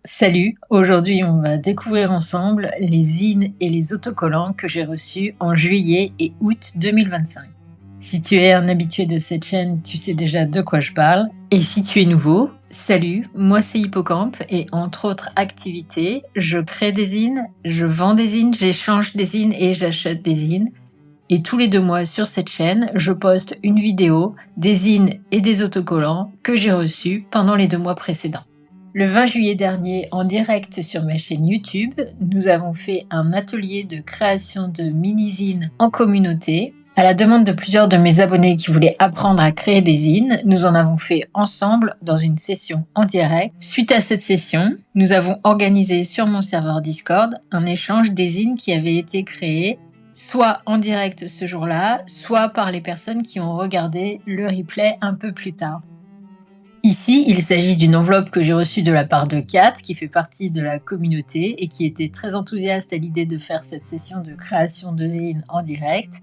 Salut, aujourd'hui on va découvrir ensemble les zines et les autocollants que j'ai reçus en juillet et août 2025. Si tu es un habitué de cette chaîne, tu sais déjà de quoi je parle. Et si tu es nouveau, salut, moi c'est Hippocampe et entre autres activités, je crée des zines, je vends des zines, j'échange des zines et j'achète des zines. Et tous les 2 mois sur cette chaîne, je poste une vidéo des zines et des autocollants que j'ai reçus pendant les 2 mois précédents. Le 20 juillet dernier, en direct sur ma chaîne YouTube, nous avons fait un atelier de création de mini-zines en communauté. À la demande de plusieurs de mes abonnés qui voulaient apprendre à créer des zines, nous en avons fait ensemble dans une session en direct. Suite à cette session, nous avons organisé sur mon serveur Discord un échange des zines qui avaient été créées soit en direct ce jour-là, soit par les personnes qui ont regardé le replay un peu plus tard. Ici, il s'agit d'une enveloppe que j'ai reçue de la part de Kat, qui fait partie de la communauté et qui était très enthousiaste à l'idée de faire cette session de création de zine en direct.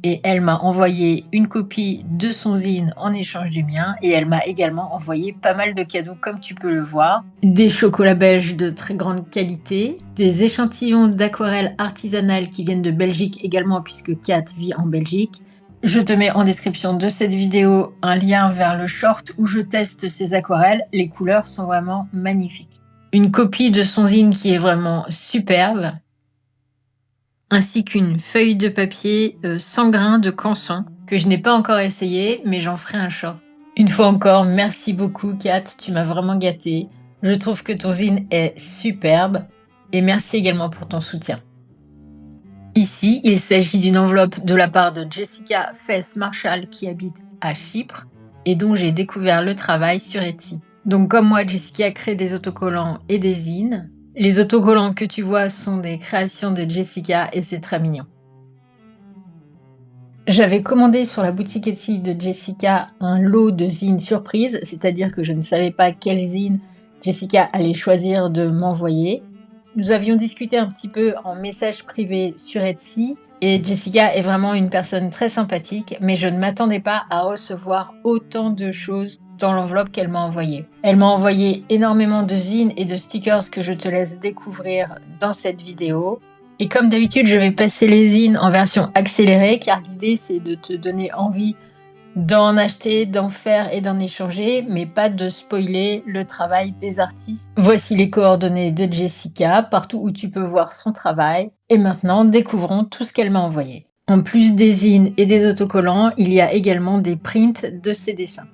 Et elle m'a envoyé une copie de son zine en échange du mien et elle m'a également envoyé pas mal de cadeaux comme tu peux le voir. Des chocolats belges de très grande qualité, des échantillons d'aquarelles artisanales qui viennent de Belgique également puisque Kat vit en Belgique. Je te mets en description de cette vidéo un lien vers le short où je teste ces aquarelles. Les couleurs sont vraiment magnifiques. Une copie de son zine qui est vraiment superbe, ainsi qu'une feuille de papier sans grain de canson que je n'ai pas encore essayé, mais j'en ferai un short. Une fois encore, merci beaucoup Kat, tu m'as vraiment gâtée. Je trouve que ton zine est superbe et merci également pour ton soutien. Ici, il s'agit d'une enveloppe de la part de Jessica Fess-Marshall qui habite à Chypre et dont j'ai découvert le travail sur Etsy. Donc comme moi, Jessica crée des autocollants et des zines. Les autocollants que tu vois sont des créations de Jessica et c'est très mignon. J'avais commandé sur la boutique Etsy de Jessica un lot de zines surprise, c'est-à-dire que je ne savais pas quelle zine Jessica allait choisir de m'envoyer. Nous avions discuté un petit peu en message privé sur Etsy et Jessica est vraiment une personne très sympathique, mais je ne m'attendais pas à recevoir autant de choses dans l'enveloppe qu'elle m'a envoyée. Elle m'a envoyé énormément de zines et de stickers que je te laisse découvrir dans cette vidéo. Et comme d'habitude, je vais passer les zines en version accélérée car l'idée c'est de te donner envie d'en acheter, d'en faire et d'en échanger, mais pas de spoiler le travail des artistes. Voici les coordonnées de Jessica, partout où tu peux voir son travail. Et maintenant, découvrons tout ce qu'elle m'a envoyé. En plus des zines et des autocollants, il y a également des prints de ses dessins.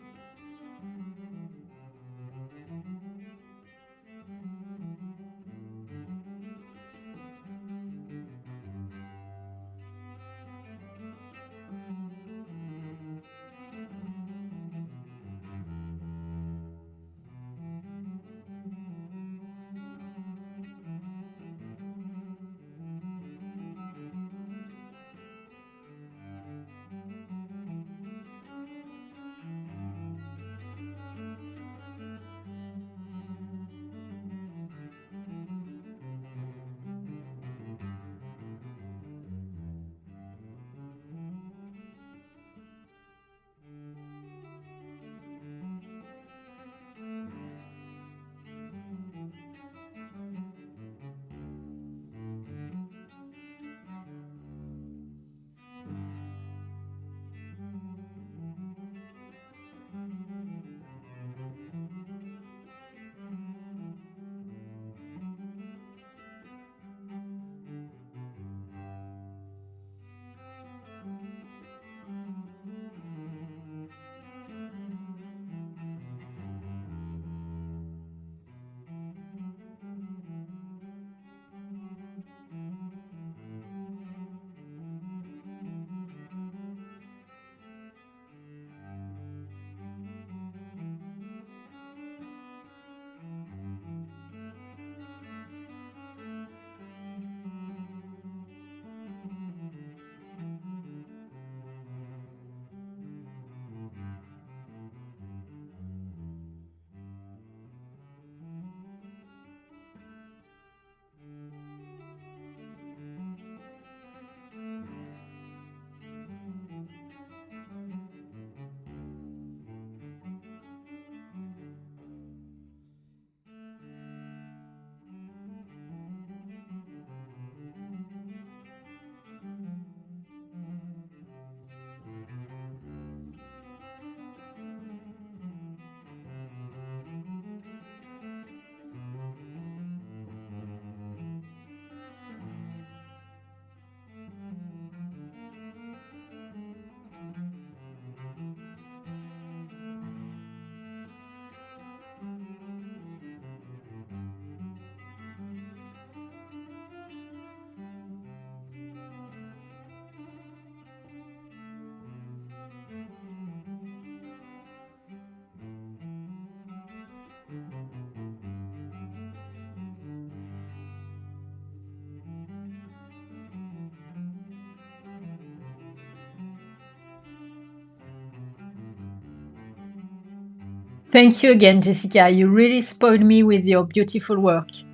Thank you again, Jessica. You really spoiled me with your beautiful work.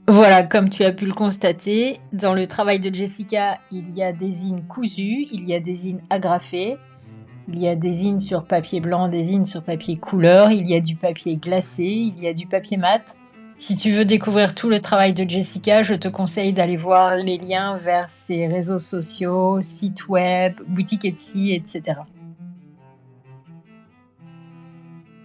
Voilà, comme tu as pu le constater, dans le travail de Jessica, il y a des zines cousues, il y a des zines agrafées, il y a des zines sur papier blanc, des zines sur papier couleur, il y a du papier glacé, il y a du papier mat. Si tu veux découvrir tout le travail de Jessica, je te conseille d'aller voir les liens vers ses réseaux sociaux, site web, boutique Etsy, etc.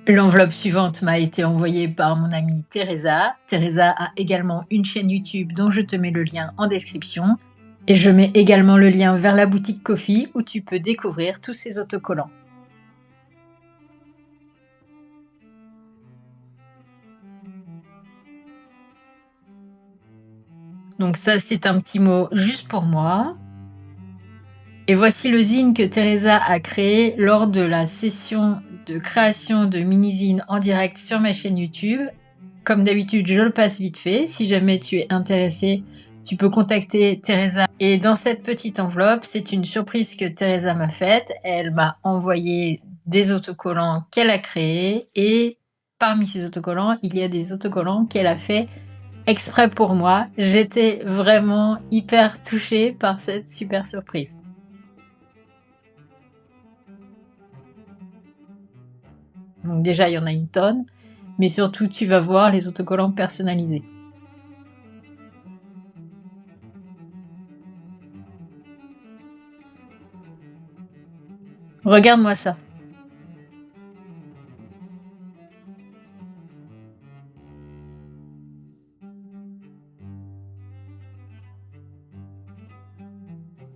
L'enveloppe suivante m'a été envoyée par mon amie Teresa. Teresa a également une chaîne YouTube dont je te mets le lien en description. Et je mets également le lien vers la boutique Ko-fi où tu peux découvrir tous ces autocollants. Donc ça, c'est un petit mot juste pour moi. Et voici le zine que Teresa a créé lors de la session de création de mini-zine en direct sur ma chaîne YouTube. Comme d'habitude, je le passe vite fait. Si jamais tu es intéressé, tu peux contacter Teresa. Et dans cette petite enveloppe, c'est une surprise que Teresa m'a faite. Elle m'a envoyé des autocollants qu'elle a créés. Et parmi ces autocollants, il y a des autocollants qu'elle a fait exprès pour moi. J'étais vraiment hyper touchée par cette super surprise. Donc déjà, il y en a une tonne, mais surtout, tu vas voir les autocollants personnalisés. Regarde-moi ça.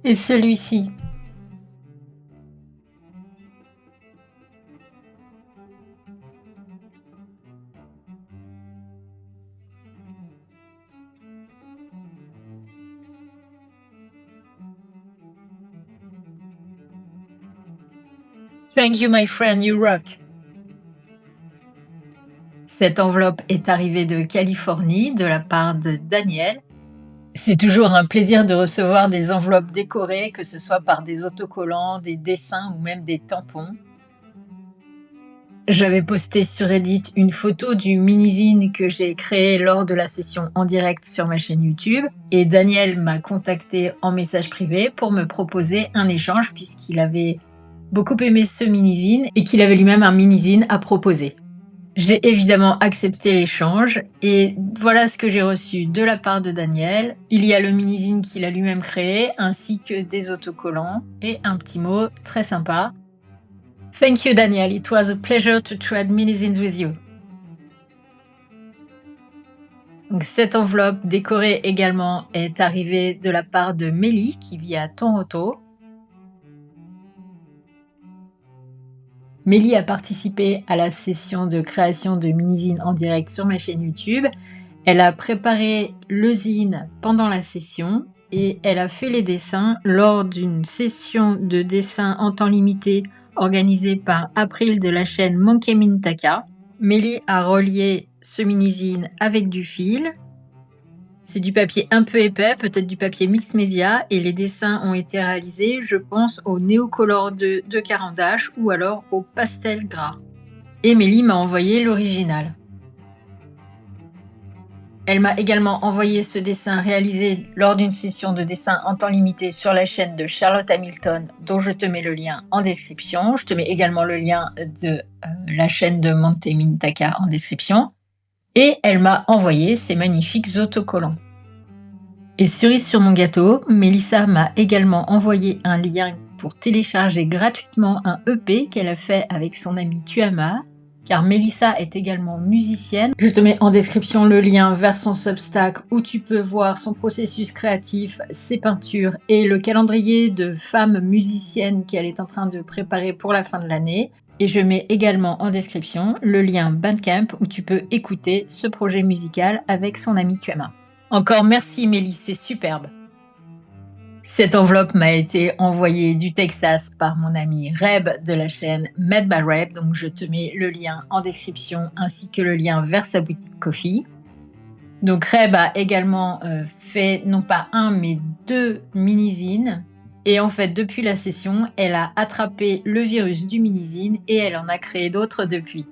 Et celui-ci. Thank you, my friend, you rock. Cette enveloppe est arrivée de Californie de la part de Daniel. C'est toujours un plaisir de recevoir des enveloppes décorées, que ce soit par des autocollants, des dessins ou même des tampons. J'avais posté sur Reddit une photo du mini-zine que j'ai créé lors de la session en direct sur ma chaîne YouTube et Daniel m'a contacté en message privé pour me proposer un échange puisqu'il avait beaucoup aimé ce mini-zine et qu'il avait lui-même un mini-zine à proposer. J'ai évidemment accepté l'échange et voilà ce que j'ai reçu de la part de Daniel. Il y a le mini-zine qu'il a lui-même créé ainsi que des autocollants et un petit mot très sympa. Thank you Daniel, it was a pleasure to trade mini-zines with you. Donc, cette enveloppe décorée également est arrivée de la part de Mélie qui vit à Toronto. Mélie a participé à la session de création de mini-zine en direct sur ma chaîne YouTube. Elle a préparé le zine pendant la session et elle a fait les dessins lors d'une session de dessin en temps limité organisée par April de la chaîne Monkey Mintaka. Mélie a relié ce mini-zine avec du fil. C'est du papier un peu épais, peut-être du papier mix média, et les dessins ont été réalisés, je pense, au Neocolor de Caran d'Ache ou alors au pastel gras. Émilie m'a envoyé l'original. Elle m'a également envoyé ce dessin réalisé lors d'une session de dessin en temps limité sur la chaîne de Charlotte Hamilton, dont je te mets le lien en description. Je te mets également le lien de la chaîne de Monte Mintaka en description. Et elle m'a envoyé ces magnifiques autocollants. Et cerise sur mon gâteau, Mélissa m'a également envoyé un lien pour télécharger gratuitement un EP qu'elle a fait avec son amie Tuama, car Mélissa est également musicienne. Je te mets en description le lien vers son Substack où tu peux voir son processus créatif, ses peintures et le calendrier de femmes musiciennes qu'elle est en train de préparer pour la fin de l'année. Et je mets également en description le lien Bandcamp où tu peux écouter ce projet musical avec son amie Tuama. Encore merci Mélie, c'est superbe. Cette enveloppe m'a été envoyée du Texas par mon ami Reb de la chaîne Made by Reb, donc je te mets le lien en description ainsi que le lien vers sa boutique Ko-fi. Donc Reb a également fait non pas un mais 2 mini-zines. Et en fait, depuis la session, elle a attrapé le virus du mini-zine et elle en a créé d'autres depuis.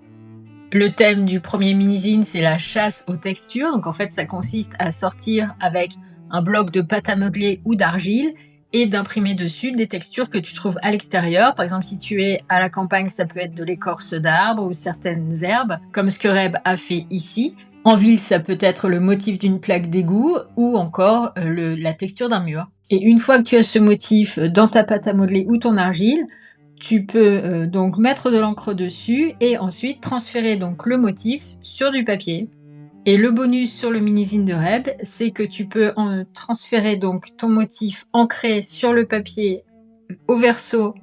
Le thème du premier mini-zine, c'est la chasse aux textures. Donc en fait, ça consiste à sortir avec un bloc de pâte à modeler ou d'argile et d'imprimer dessus des textures que tu trouves à l'extérieur. Par exemple, si tu es à la campagne, ça peut être de l'écorce d'arbre ou certaines herbes, comme ce que Reb a fait ici. En ville, ça peut être le motif d'une plaque d'égout ou encore la texture d'un mur. Et une fois que tu as ce motif dans ta pâte à modeler ou ton argile, tu peux donc mettre de l'encre dessus et ensuite transférer donc le motif sur du papier. Et le bonus sur le mini-zine de Reb, c'est que tu peux transférer donc ton motif ancré sur le papier au verso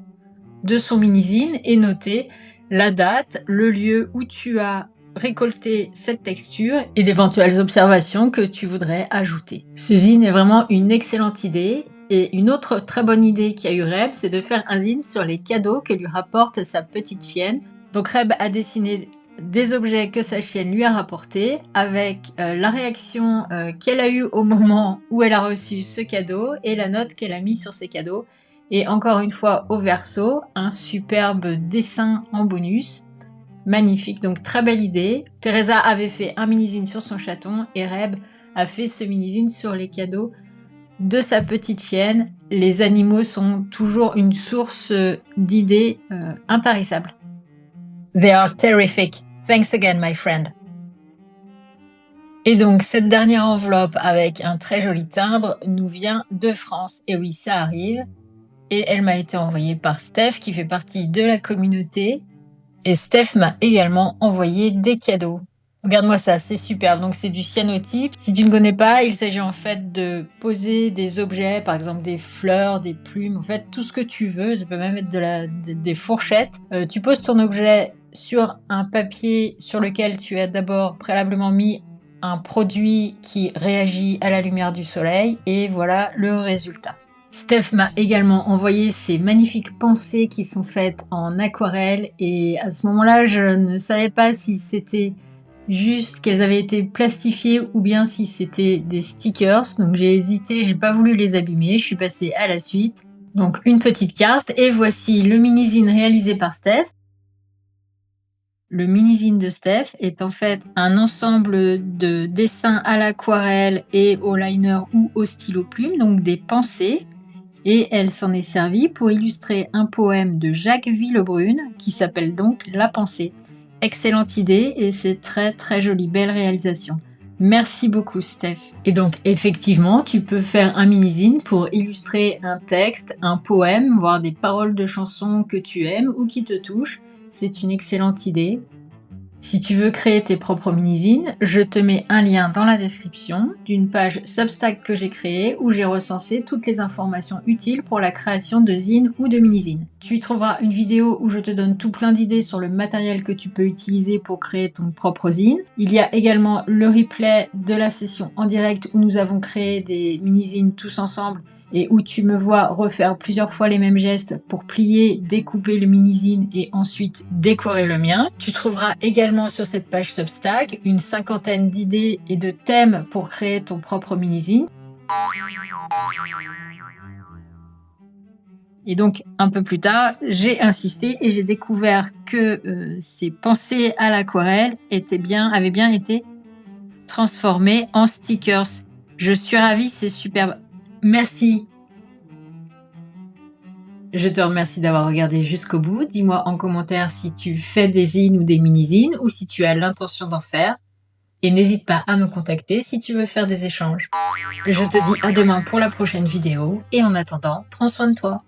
de son mini-zine et noter la date, le lieu où tu as récolté cette texture et d'éventuelles observations que tu voudrais ajouter. Ce zine est vraiment une excellente idée. Et une autre très bonne idée qu'a eu Reb, c'est de faire un zine sur les cadeaux que lui rapporte sa petite chienne. Donc Reb a dessiné des objets que sa chienne lui a rapportés avec la réaction qu'elle a eue au moment où elle a reçu ce cadeau et la note qu'elle a mise sur ces cadeaux. Et encore une fois, au verso, un superbe dessin en bonus. Magnifique, donc très belle idée. Teresa avait fait un mini-zine sur son chaton et Reb a fait ce mini-zine sur les cadeaux de sa petite chienne. Les animaux sont toujours une source d'idées intarissables. They are terrific. Thanks again, my friend. Et donc, cette dernière enveloppe avec un très joli timbre nous vient de France. Et oui, ça arrive. Et elle m'a été envoyée par Steph, qui fait partie de la communauté. Et Steph m'a également envoyé des cadeaux. Regarde-moi ça, c'est superbe. Donc c'est du cyanotype. Si tu ne connais pas, il s'agit en fait de poser des objets, par exemple des fleurs, des plumes, en fait tout ce que tu veux. Ça peut même être des fourchettes. Tu poses ton objet sur un papier sur lequel tu as d'abord préalablement mis un produit qui réagit à la lumière du soleil et voilà le résultat. Steph m'a également envoyé ces magnifiques pensées qui sont faites en aquarelle et à ce moment-là, je ne savais pas si c'était juste qu'elles avaient été plastifiées ou bien si c'était des stickers. Donc j'ai hésité, j'ai pas voulu les abîmer, je suis passée à la suite. Donc une petite carte et voici le mini-zine réalisé par Steph. Le mini-zine de Steph est en fait un ensemble de dessins à l'aquarelle et au liner ou au stylo plume, donc des pensées. Et elle s'en est servie pour illustrer un poème de Jacques Villebrune qui s'appelle donc La Pensée. Excellente idée et c'est très très joli, belle réalisation. Merci beaucoup Steph. Et donc effectivement, tu peux faire un mini-zine pour illustrer un texte, un poème, voire des paroles de chansons que tu aimes ou qui te touchent. C'est une excellente idée. Si tu veux créer tes propres mini-zines, je te mets un lien dans la description d'une page Substack que j'ai créée où j'ai recensé toutes les informations utiles pour la création de zines ou de mini-zines. Tu y trouveras une vidéo où je te donne tout plein d'idées sur le matériel que tu peux utiliser pour créer ton propre zine. Il y a également le replay de la session en direct où nous avons créé des mini-zines tous ensemble et où tu me vois refaire plusieurs fois les mêmes gestes pour plier, découper le mini-zine et ensuite décorer le mien. Tu trouveras également sur cette page Substack une 50aine d'idées et de thèmes pour créer ton propre mini-zine. Et donc, un peu plus tard, j'ai insisté et j'ai découvert que ces pensées à l'aquarelle avaient bien été transformées en stickers. Je suis ravie, c'est superbe. Merci. Je te remercie d'avoir regardé jusqu'au bout. Dis-moi en commentaire si tu fais des zines ou des mini-zines ou si tu as l'intention d'en faire. Et n'hésite pas à me contacter si tu veux faire des échanges. Je te dis à demain pour la prochaine vidéo et en attendant, prends soin de toi.